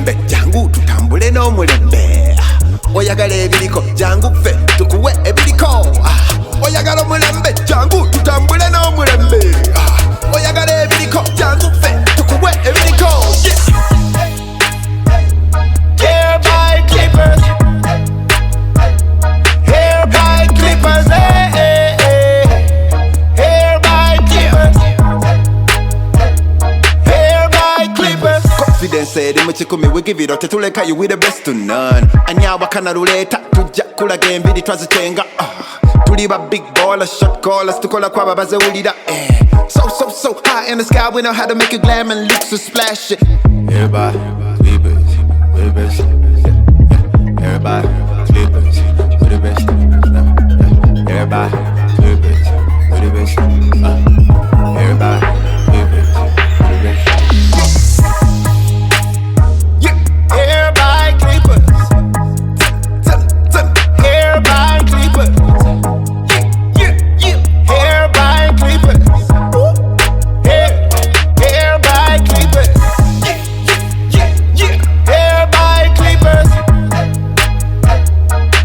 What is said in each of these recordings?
mulembe jangu tutambule n'omulembe oyagala ebiriko jangu ffe tukuwe ebiriko oyagala omulembe jangu tutambule n'omulembe oyagala ebiriko jangu ffe tukuwe ebiriko Hair by clippers Hair by clippers Hair by clippers Hair by clippers Confidence said in muchikumi we give it out tetuleka you with the best to none anyawa kana ruleta tujja kulaga embiri twazitenga tuli ba big baller shot callers tukola kwa babaze ulira so high in the sky we know how to make it glam and look so splash it everybody clippers we the best everybody clippers we the best everybody clippers we the best everybody clippers we the best hair by clippers hair by clippers hair by clippers hair by clippers hair by clippers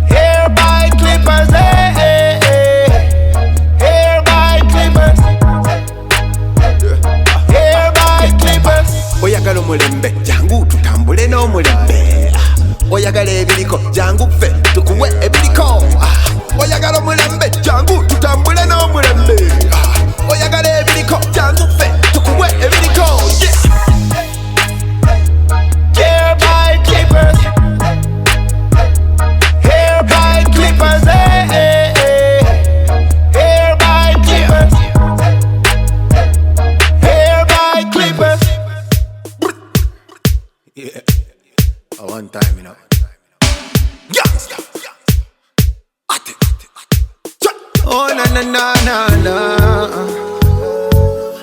hair by clippers hair by clippers hair by clippers oyagala omulembe jangu tutambule n'omulembe oyagala ebiriko jangu ffe tukuwe ebiriko oyagala omulembe jangu tutambule n'omulembe oyagala ebiriko jangu ffe tukuwe ebiriko hair by clippers hair by clippers hair by clippers hair by clippers yeah one time you know youngster oh na na na na na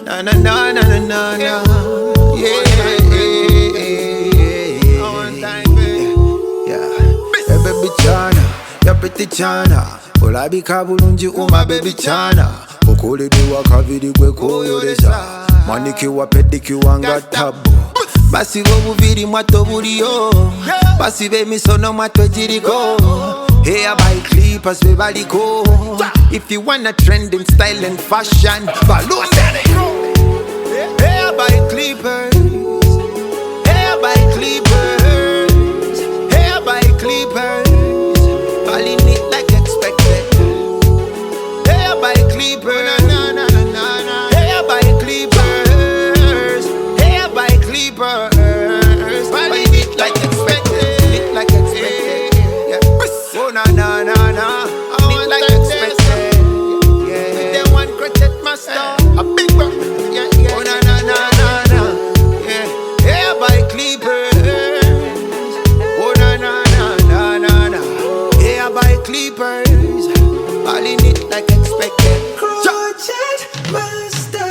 na na na na na na yeah one time yeah hey baby chana ya pretty chana olabika bulungi uma baby chana okoledwa kaviri gwe koyolesa manikiwa pedikiwa nga tabu basiba obuviri mwato buliyo basiba emisono mwato giriko hair by clippers we baliko if you wanna trend in style and fashion follow hair by clippers hair by clippers hair by clippers falling it like expected hair by clippers hair by clippers hair by clippers falling it like expected yeah oh na na na na it like expected yeah with them one crochet master a big one yeah oh na na na na na yeah hair by clippers oh na na na na na na hair by clippers falling it like expected crochet master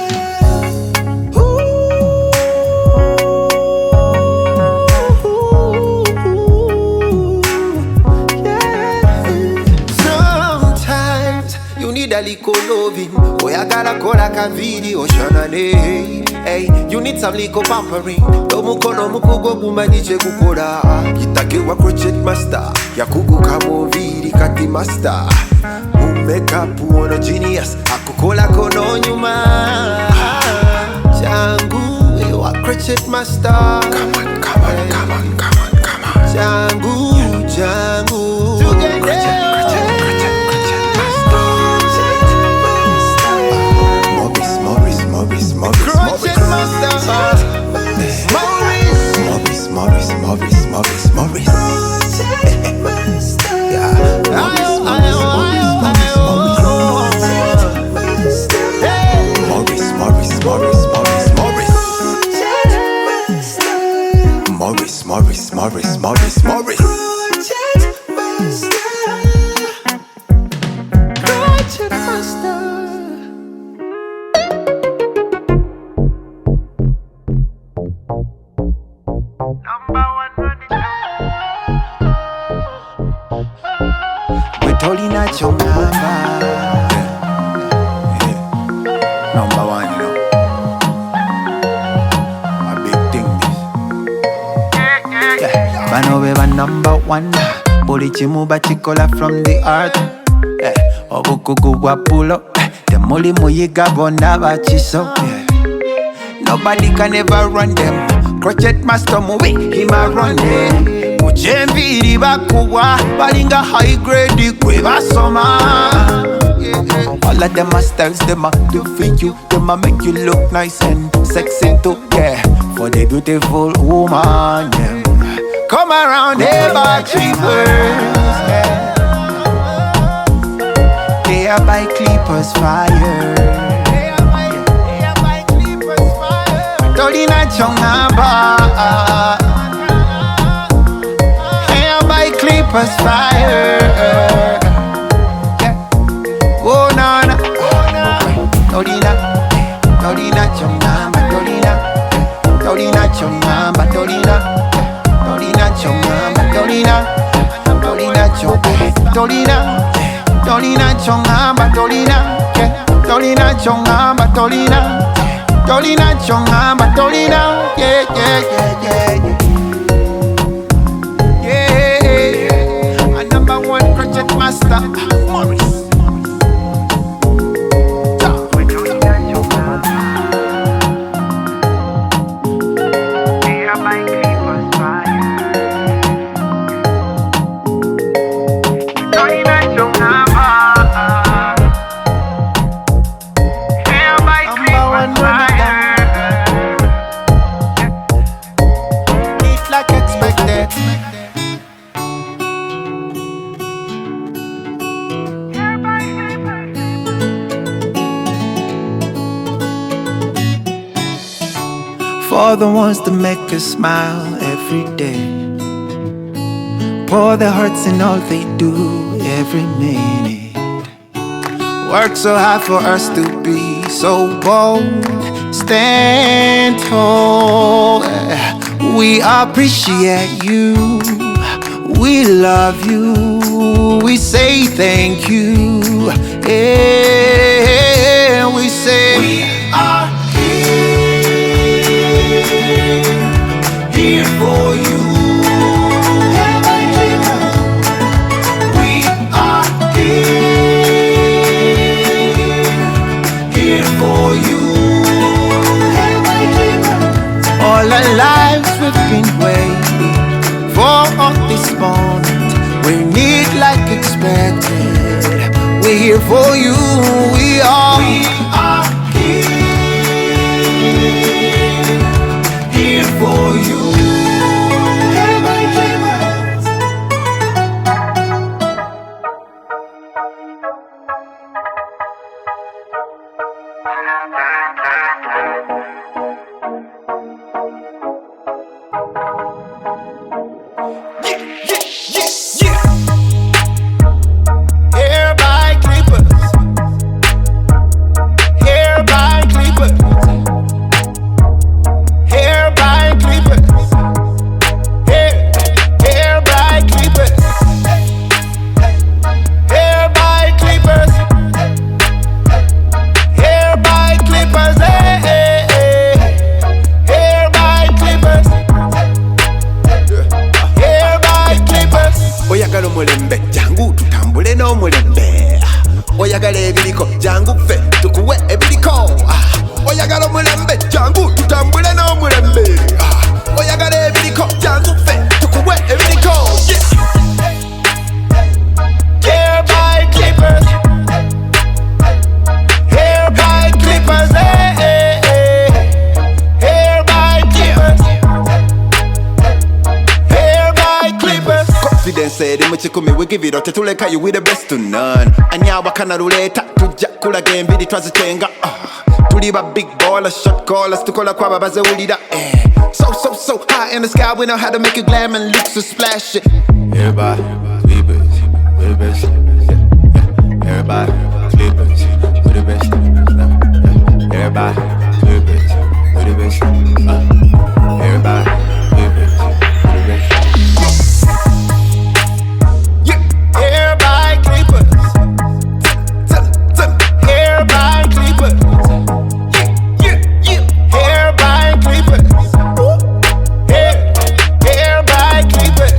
a little loving, oyagala kola kavidi oshanane. Hey, you need some little pampering. Tomukono mukugo gumanyiche kukola. Kitakiwa crochet master, yakugu kamoviri kati master. Makeup uono genius, akukola kono nyuma. Jangu, ewa crochet master. Come on. Jangu. Maurice. Maurice. Tolina chongamba number one, you know. A big thing this. Yeah. Bano beba number one. Buli chimuba chikola from the heart. Obukugu bwa pulo. Temuli muyiga bonna bachiso. Nobody can ever run them. Crochet master mubi, him a run them. Ujembiri bakuwa, balinga high grade kwe basoma. All of them are styles, them a do for you. Them a make you look nice and sexy too, yeah. For the beautiful woman, yeah. Come around here, by clippers, yeah. They are by clippers fire. Dolina chongaba. Hair by clippers fire. Yeah. Oh na na. Dolina, Dolina chongaba. Dolina chongaba. Dolina chongaba. Dolina chongaba. Dolina chongaba. Dolina chongaba. Dolina chongamba, Dolina, yeah. Yeah, a number one crochet master, Morris. For the ones that make us smile every day, pour their hearts in all they do every minute. Work so hard for us to be so bold. Stand tall. We appreciate you. We love you. We say thank you. Yeah, we say we are here for you. We are here for you. All our lives we've been waiting for this moment. We need like expected. We're here for you. We are here for you. Jangu tutambule no mulembe. Oyagala ebiriko jangu ffe tukuwe ebiriko. Oyagala omulembe jangu tutambule no mulembe. Oyagala ebiriko jangu ffe tukuwe ebiriko. Hair by clippers. Hair by clippers. Hair by clippers. Hair by clippers. Confidence said in muchikumi we give it out tetuleka you with the best to none. Anyawa kana ruleta tujja kulaga embiri twazichenga. Tuli ba big ballers, shot callers, tukola kwaba bazewulira. So high in the sky, we know how to make it glam and look so splashy. Everybody, clippers, we're the best. Everybody, clippers, we're the best. Everybody, clippers, we're the best. Everybody, clippers, we're the best. Yeah, everybody, clippers. Everybody, clippers. Yeah, everybody, clippers. Everybody, clippers.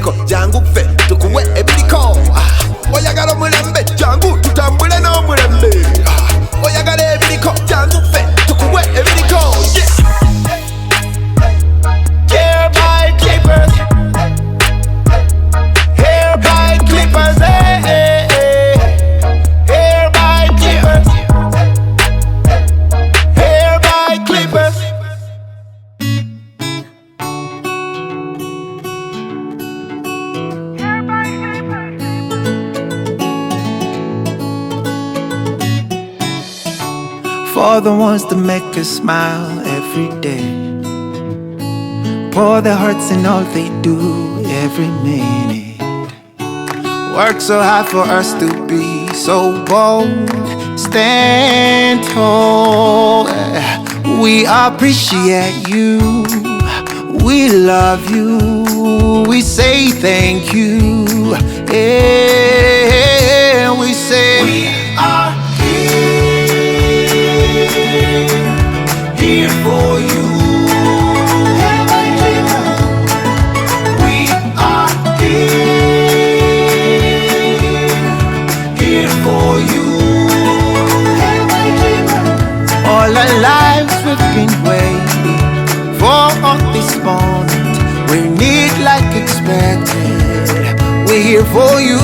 ebiriko jangu ffe tukuwe ebiriko oyagala omulembe jangu tutambule n'omulembe oyagala ebiriko jangu ffe tukuwe ebiriko Hair by clippers Hair by clippers Hair by clippers Hair by clippers For the ones that make us smile every day pour their hearts in all they do every minute work so hard for us to be so bold stand tall we appreciate you we love you we say thank you and we say we are here for you we are here for you all our lives we've been waiting for this moment we need like expected we're here for you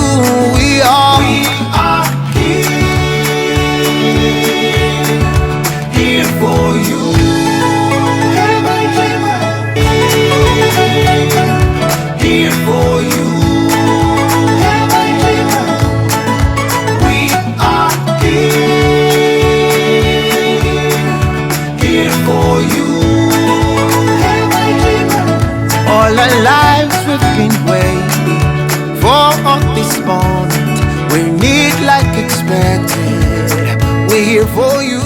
we are here for you here for you we are here for you all our lives we've been waiting for this moment we need like expected we're here for you